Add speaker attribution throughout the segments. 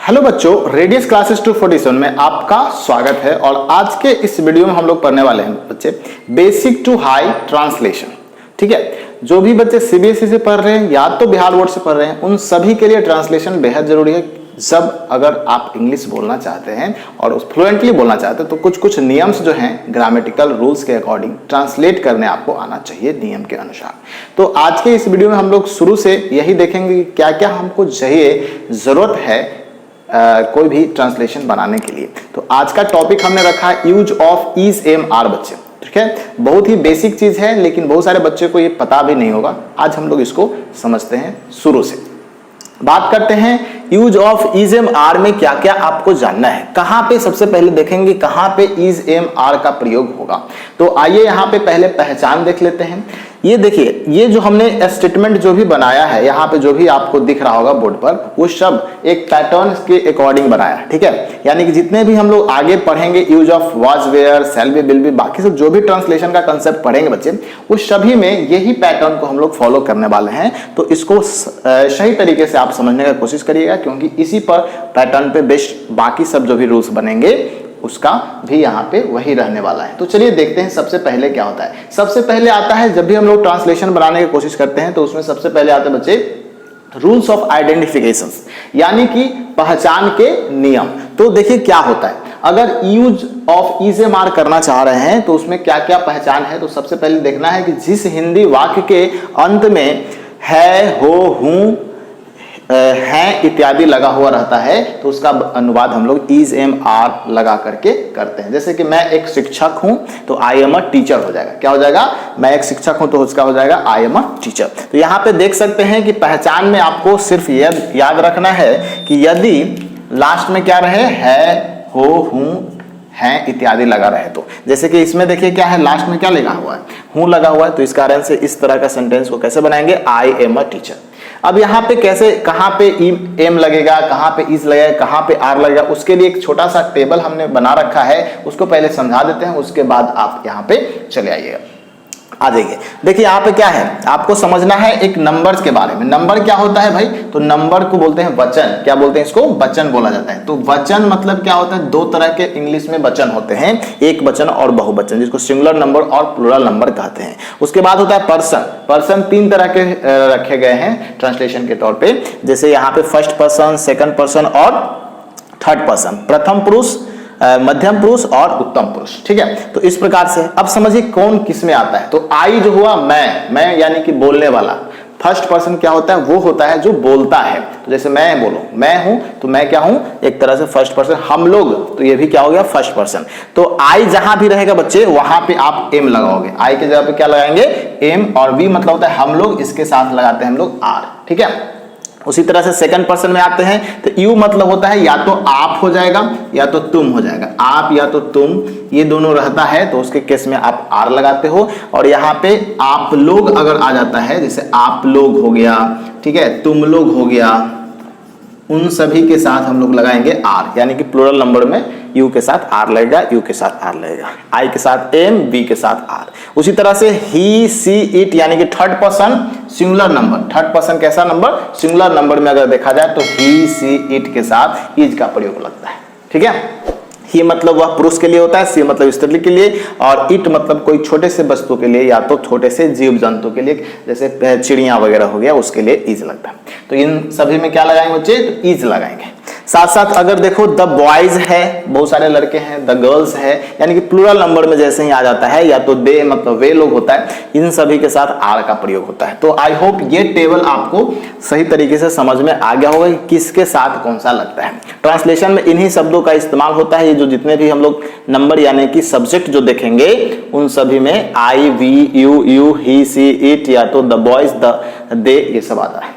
Speaker 1: Hello बच्चों, radius classes 247 में आपका स्वागत है। और आज के इस वीडियो में हम लोग पढ़ने वाले हैं बच्चे बेसिक टू हाई ट्रांसलेशन। ठीक है, जो भी बच्चे सीबीएसई से पढ़ रहे हैं या तो बिहार बोर्ड से पढ़ रहे हैं, उन सभी के लिए ट्रांसलेशन बेहद जरूरी है। जब अगर आप इंग्लिश बोलना चाहते हैं और उस फ्लुएंटली बोलना चाहते हैं तो कुछ कुछ नियम्स जो हैं ग्रामेटिकल रूल्स के अकॉर्डिंग ट्रांसलेट करने आपको आना चाहिए नियम के अनुसार। तो आज के इस वीडियो में हम लोग शुरू से यही देखेंगे कि क्या क्या हमको चाहिए, जरूरत है कोई भी ट्रांसलेशन बनाने के लिए। तो आज का टॉपिक हमने रखा है use of is am are बच्चे। ठीक है, बहुत ही बेसिक चीज है लेकिन बहुत सारे बच्चों को ये पता भी नहीं होगा। आज हम लोग इसको समझते हैं शुरू से। बात करते हैं use of is am are में क्या क्या आपको जानना है। कहां पे सबसे पहले देखेंगे कहां पे इज एम आर का प्रयोग होगा। तो आइए यहां पे पहले पहचान देख लेते हैं। ये देखिए, ये जो हमने स्टेटमेंट जो भी बनाया है, यहाँ पे जो भी आपको दिख रहा होगा बोर्ड पर, वो सब एक पैटर्न के अकॉर्डिंग बनाया है। ठीक है, यानी कि जितने भी हम लोग आगे पढ़ेंगे use of was were shall be will be, बाकी सब जो भी ट्रांसलेशन का कंसेप्ट पढ़ेंगे बच्चे, उस सभी में यही पैटर्न को हम लोग फॉलो करने वाले हैं। तो इसको सही तरीके से आप समझने का कोशिश करिएगा, क्योंकि इसी पर पैटर्न पे बेस्ट बाकी सब जो भी रूल्स बनेंगे उसका भी यहाँ पे वही रहने वाला है। तो चलिए देखते हैं सबसे पहले क्या होता है। सबसे पहले आता है, जब भी हम लोग ट्रांसलेशन बनाने की कोशिश करते हैं तो उसमें सबसे पहले आते हैं बच्चे रूल्स ऑफ आइडेंटिफिकेशन, यानी कि पहचान के नियम। तो देखिए क्या होता है, अगर use of is am are करना चाह रहे हैं तो उसमें क्या क्या पहचान है। तो सबसे पहले देखना है कि जिस हिंदी वाक्य के अंत में है, हो, हूं, हैं इत्यादि लगा हुआ रहता है तो उसका अनुवाद हम लोग इज एम आर लगा करके करते हैं। जैसे कि मैं एक शिक्षक हूं तो आई एम अ टीचर हो जाएगा। क्या हो जाएगा, मैं एक शिक्षक हूं तो उसका हो जाएगा आई एम अ टीचर। तो यहां पे देख सकते हैं कि पहचान में आपको सिर्फ याद रखना है कि यदि लास्ट में क्या रहे, है, हो, हूं, हैं इत्यादि लगा रहे तो, जैसे कि इसमें देखिए क्या है, लास्ट में क्या लगा हुआ है, हूं लगा हुआ है। तो इस कारण से इस तरह का सेंटेंस को कैसे बनाएंगे, आई एम अ टीचर। अब यहाँ पे कैसे, कहाँ पे एम लगेगा, कहाँ पे इज लगेगा, कहाँ पे आर लगेगा, उसके लिए एक छोटा सा टेबल हमने बना रखा है, उसको पहले समझा देते हैं, उसके बाद आप यहाँ पे चले आइएगा, आ जाइए। देखिए यहाँ पे क्या है, आपको समझना है एक नंबर्स के बारे में। नंबर क्या होता है भाई, तो नंबर को बोलते हैं वचन। क्या बोलते हैं इसको, वचन बोला जाता है। तो वचन मतलब क्या होता है, दो तरह के इंग्लिश में वचन होते हैं, एक वचन और बहुवचन, जिसको सिंगुलर नंबर और प्लूरल नंबर कहते हैं। उसके बाद होता है पर्सन। पर्सन तीन तरह के रखे गए हैं ट्रांसलेशन के तौर पर, जैसे यहाँ पे फर्स्ट पर्सन, सेकंड पर्सन और थर्ड पर्सन, प्रथम पुरुष, मध्यम पुरुष और उत्तम पुरुष। ठीक है, तो इस प्रकार से अब समझिए कौन किस में आता है। तो आई जो हुआ मैं यानी कि बोलने वाला। फर्स्ट पर्सन क्या होता है, वो होता है जो बोलता है। तो जैसे मैं बोलो, मैं हूं तो मैं क्या हूं, एक तरह से फर्स्ट पर्सन। हम लोग, तो ये भी क्या हो गया, फर्स्ट पर्सन। तो आई जहां भी रहेगा बच्चे वहां पे आप एम लगाओगे। आई के जगह पे क्या लगाएंगे, एम, और वी मतलब होता है हम लोग, इसके साथ लगाते हैं हम लोग आर। ठीक है, उसी तरह से सेकंड पर्सन में आते हैं तो यू मतलब होता है या तो आप हो जाएगा या तो तुम हो जाएगा। आप या तो तुम, ये दोनों रहता है तो उसके केस में आप आर लगाते हो। और यहाँ पे आप लोग अगर आ जाता है, जैसे आप लोग हो गया, ठीक है, तुम लोग हो गया, उन सभी के साथ हम लोग लगाएंगे आर, यानी कि प्लूरल नंबर में यू के साथ आर लगेगा, यू के साथ आर लगेगा, आई के साथ एम, बी के साथ आर। उसी तरह से ही, सी, इट, यानी कि third person singular number. Third person कैसा नंबर, सिंगुलर नंबर में अगर देखा जाए तो ही, सी, इट के साथ इज का प्रयोग लगता है। ठीक है, ही मतलब वह पुरुष के लिए होता है, सी मतलब स्त्री के लिए, और इट मतलब कोई छोटे से वस्तु के लिए या तो छोटे से जीव जंतु के लिए, जैसे चिड़िया वगैरह हो गया, उसके लिए इज लगता है। तो इन सभी में क्या लगाएंगे बच्चे, तो इज लगाएंगे। साथ साथ अगर देखो द बॉयज है, बहुत सारे लड़के हैं, द गर्ल्स है, यानी कि प्लूरल नंबर में जैसे ही आ जाता है, या तो दे मतलब वे लोग होता है, इन सभी के साथ आर का प्रयोग होता है। तो आई होप ये टेबल आपको सही तरीके से समझ में आ गया होगा कि किसके साथ कौन सा लगता है। ट्रांसलेशन में इन्हीं शब्दों का इस्तेमाल होता है। ये जो जितने भी हम लोग नंबर यानी कि सब्जेक्ट जो देखेंगे उन सभी में I, we, you, he, she, it, या तो द बॉयज, द, दे, ये सब आता है।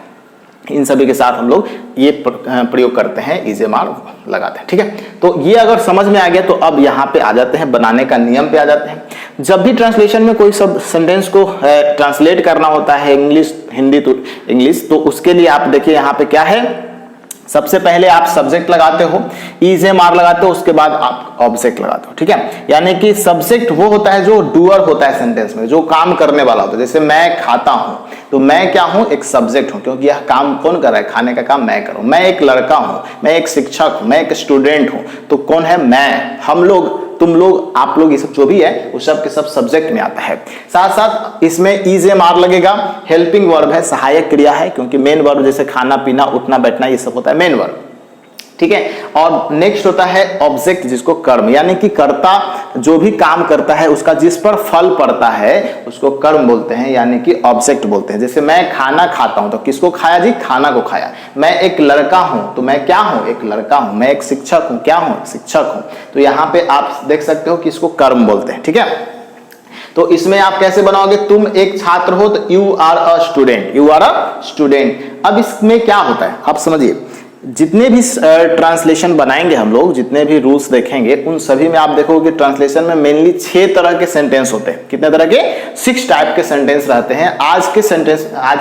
Speaker 1: इन सभी के साथ हम लोग ये प्रयोग करते हैं, इज एम आर लगाते हैं। ठीक है, तो ये अगर समझ में आ गया तो अब यहाँ पे आ जाते हैं बनाने का नियम पे आ जाते हैं। जब भी ट्रांसलेशन में कोई सब सेंटेंस को ट्रांसलेट करना होता है, इंग्लिश हिंदी तो इंग्लिश, तो उसके लिए आप देखिए यहाँ पे क्या है, सबसे पहले आप सब्जेक्ट लगाते हो, इज एम आर लगाते हो, उसके बाद आप ऑब्जेक्ट लगाते हो, ठीक है। यानी कि सब्जेक्ट वो होता है जो डूअर होता है सेंटेंस में, जो काम करने वाला होता है। जैसे मैं खाता हूं, तो मैं क्या हूं, एक सब्जेक्ट हूं, क्योंकि यह काम कौन कर रहा है, खाने का काम मैं करूं। मैं एक लड़का हूं, मैं एक शिक्षक हूं, मैं एक स्टूडेंट हूं, तो कौन है, मैं, हम लोग, तुम लोग, आप लोग, ये सब जो भी है वो सब के सब सब्जेक्ट में आता है। साथ साथ इसमें इज एम आर लगेगा, हेल्पिंग वर्ब है, सहायक क्रिया है, क्योंकि मेन वर्ब जैसे खाना पीना उठना बैठना ये सब होता है मेन वर्ब, ठीक है। और नेक्स्ट होता है ऑब्जेक्ट, जिसको कर्म, यानी कि कर्ता जो भी काम करता है उसका जिस पर फल पड़ता है उसको कर्म बोलते हैं, यानी कि ऑब्जेक्ट बोलते हैं। जैसे मैं खाना खाता हूं, तो किसको खाया जी, खाना को खाया। मैं एक लड़का हूं, तो मैं क्या हूं, एक लड़का हूं। मैं एक शिक्षक हूं, क्या हूं, शिक्षक हूं। तो यहां पे आप देख सकते हो कि इसको कर्म बोलते हैं, ठीक है। तो इसमें आप कैसे बनाओगे, तुम एक छात्र हो तो you are a student, you are a student. अब इसमें क्या होता है आप समझिए, जितने भी ट्रांसलेशन बनाएंगे हम लोग, जितने भी रूल्स देखेंगे, उन सभी में आप देखोगे कि ट्रांसलेशन में मेनली 6 तरह के सेंटेंस होते हैं। कितने तरह के, 6 टाइप के सेंटेंस रहते हैं। आज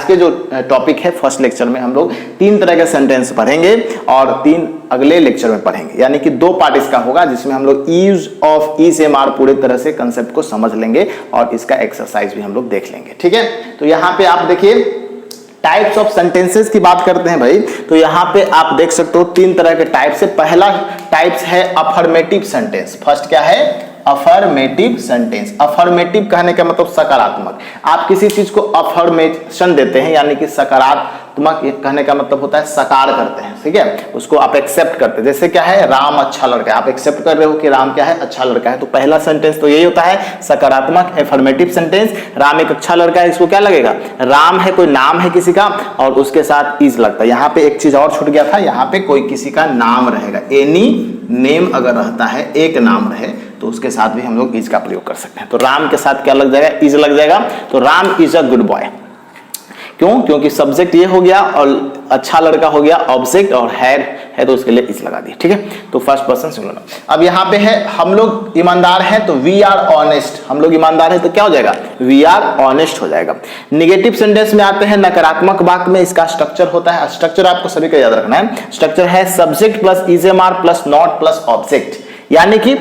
Speaker 1: के जो टॉपिक है फर्स्ट लेक्चर में हम लोग 3 तरह के सेंटेंस पढ़ेंगे और 3 अगले लेक्चर में पढ़ेंगे, यानी कि 2 पार्ट इसका होगा, जिसमें हम लोग use of is am are पूरे तरह से कंसेप्ट को समझ लेंगे और इसका एक्सरसाइज भी हम लोग देख लेंगे, ठीक है। तो यहाँ पे आप देखिए टाइप्स ऑफ सेंटेंसेस की बात करते हैं भाई, तो यहां पे आप देख सकते हो 3 तरह के टाइप्स है। पहला टाइप्स है अफर्मेटिव सेंटेंस। फर्स्ट क्या है, अफर्मेटिव सेंटेंस। अफर्मेटिव कहने का मतलब सकारात्मक। आप किसी चीज को अफर्मेशन देते हैं, यानी कि सकारात्मक कहने का मतलब होता है सकार करते हैं, ठीक है, उसको आप एक्सेप्ट करते हैं। जैसे क्या है, राम अच्छा लड़का है, आप एक्सेप्ट कर रहे हो कि राम क्या है, अच्छा लड़का है। तो पहला सेंटेंस तो यही होता है सकारात्मक अफर्मेटिव सेंटेंस। राम एक अच्छा लड़का है, इसको क्या लगेगा, राम है कोई नाम है किसी का और उसके साथ इज लगता है। यहाँ पे एक चीज और छूट गया था, यहाँ पे कोई किसी का नाम रहेगा, एनी नेम अगर रहता है, एक नाम रहे तो उसके साथ भी हम लोग इज का प्रयोग कर सकते हैं। तो राम के साथ क्या लग जाएगा, इज लग जाएगा। तो Ram is a good boy, क्यों, क्योंकि सब्जेक्ट ये हो गया और अच्छा लड़का हो गया ऑब्जेक्ट, और है तो उसके लिए इज लगा दिया, ठीक है। तो फर्स्ट पर्सन सिंगुलर। अब यहाँ पे है हम लोग ईमानदार हैं, तो वी आर ऑनेस्ट। हम लोग ईमानदार हैं तो क्या हो जाएगा, वी आर ऑनेस्ट हो जाएगा। निगेटिव सेंटेंस में आते हैं, नकारात्मक वाक्य में इसका स्ट्रक्चर होता है। स्ट्रक्चर आपको सभी का याद रखना है। स्ट्रक्चर है subject plus is am are plus not plus object, यानी कि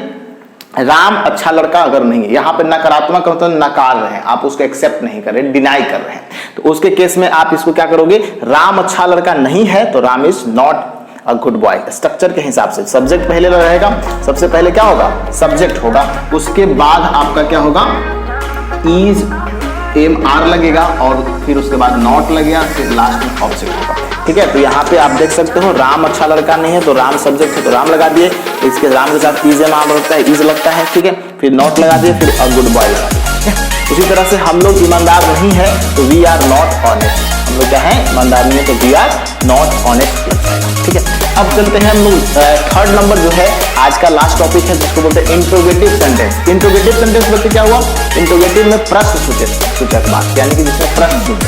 Speaker 1: राम अच्छा लड़का अगर नहीं है, यहाँ पे नकारात्मक मतलब नकार रहे हैं, आप उसको एक्सेप्ट नहीं कर रहे, डिनाई कर रहे हैं, तो उसके केस में आप इसको क्या करोगे, राम अच्छा लड़का नहीं है तो Ram is not a good boy. Structure के हिसाब से सब्जेक्ट पहले रहेगा, सबसे पहले क्या होगा, सब्जेक्ट होगा, उसके बाद आपका क्या होगा, इज एम आर लगेगा और फिर उसके बाद नॉट लगेगा, फिर लास्ट में ऑब्जेक्ट होगा, ठीक है। तो यहाँ पे आप देख सकते हो राम अच्छा लड़का नहीं है तो राम सब्जेक्ट है तो राम लगा दिए, इसके राम के साथ इज एम आर लगता है, इज लगता है, ठीक है, फिर नॉट लगा दिए, फिर अ गुड बॉय लगा दिए, ठीक है। उसी तरह से हम लोग ईमानदार नहीं है तो वी आर नॉट ऑनेस्ट, हम लोग क्या है, ईमानदार नहीं है तो वी आर नॉट ऑनेस्ट, ठीक है। अब चलते हैं हम लोग थर्ड नंबर जो है आज का लास्ट टॉपिक है, जिसको बोलते हैं इंट्रोगेटिव सेंटेंस। इंट्रोगेटिव सेंटेंस बच्चे क्या हुआ, इंट्रोगेटिव में प्रश्न सूचक वाक्य, यानी कि जिसमें प्रश्न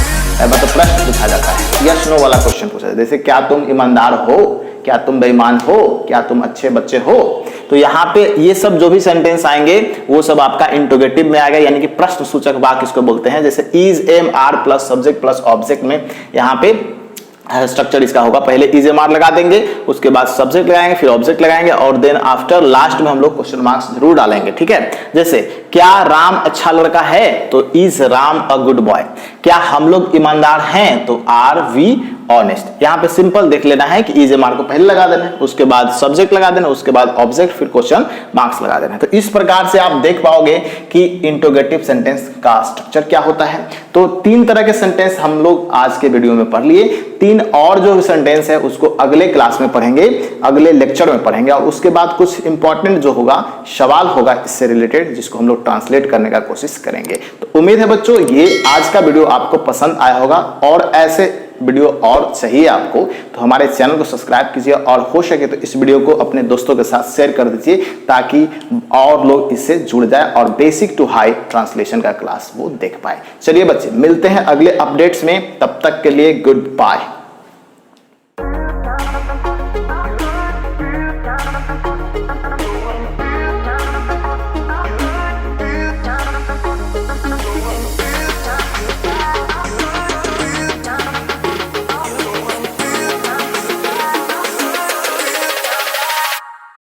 Speaker 1: मतलब प्रश्न पूछा जाता है, यस नो वाला क्वेश्चन पूछा जाता है। जैसे क्या तुम ईमानदार हो, क्या तुम बेईमान हो, क्या तुम अच्छे बच्चे हो। तो यहाँ पे ये सब जो भी सेंटेंस आएंगे वो सब आपका इंट्रोगेटिव में आएगा, यानी कि प्रश्न सूचक वाक्य इसको बोलते हैं। जैसे is am are plus subject plus object में यहाँ पे स्ट्रक्चर इसका होगा, पहले इज एम आर लगा देंगे, उसके बाद सब्जेक्ट लगाएंगे, फिर ऑब्जेक्ट लगाएंगे और देन आफ्टर लास्ट में हम लोग क्वेश्चन मार्क्स जरूर डालेंगे, ठीक है। जैसे क्या राम अच्छा लड़का है तो is Ram a good boy, क्या हम लोग ईमानदार हैं तो आर वी ऑनेस्ट। यहाँ पे सिंपल देख लेना है कि इज एम आर को पहले लगा देना है, उसके बाद सब्जेक्ट लगा देना, उसके बाद ऑब्जेक्ट, फिर क्वेश्चन मार्क्स लगा देना है। तो इस प्रकार से आप देख पाओगे कि इंट्रोगेटिव सेंटेंस का स्ट्रक्चर क्या होता है। तो 3 तरह के सेंटेंस हम लोग आज के वीडियो में पढ़ लिए, 3 और जो सेंटेंस है उसको अगले क्लास में पढ़ेंगे, अगले लेक्चर में पढ़ेंगे, और उसके बाद कुछ इंपॉर्टेंट जो होगा सवाल होगा इससे रिलेटेड, जिसको हम लोग ट्रांसलेट करने का कोशिश करेंगे। तो उम्मीद है बच्चों ये आज का वीडियो आपको पसंद आया होगा, और ऐसे वीडियो और चाहिए आपको तो हमारे चैनल को सब्सक्राइब कीजिए, और हो सके तो इस वीडियो को अपने दोस्तों के साथ शेयर कर दीजिए ताकि और लोग इससे जुड़ जाए और बेसिक टू हाई ट्रांसलेशन का क्लास वो देख पाए। चलिए बच्चे मिलते हैं अगले अपडेट्स में, तब तक के लिए गुड बाय।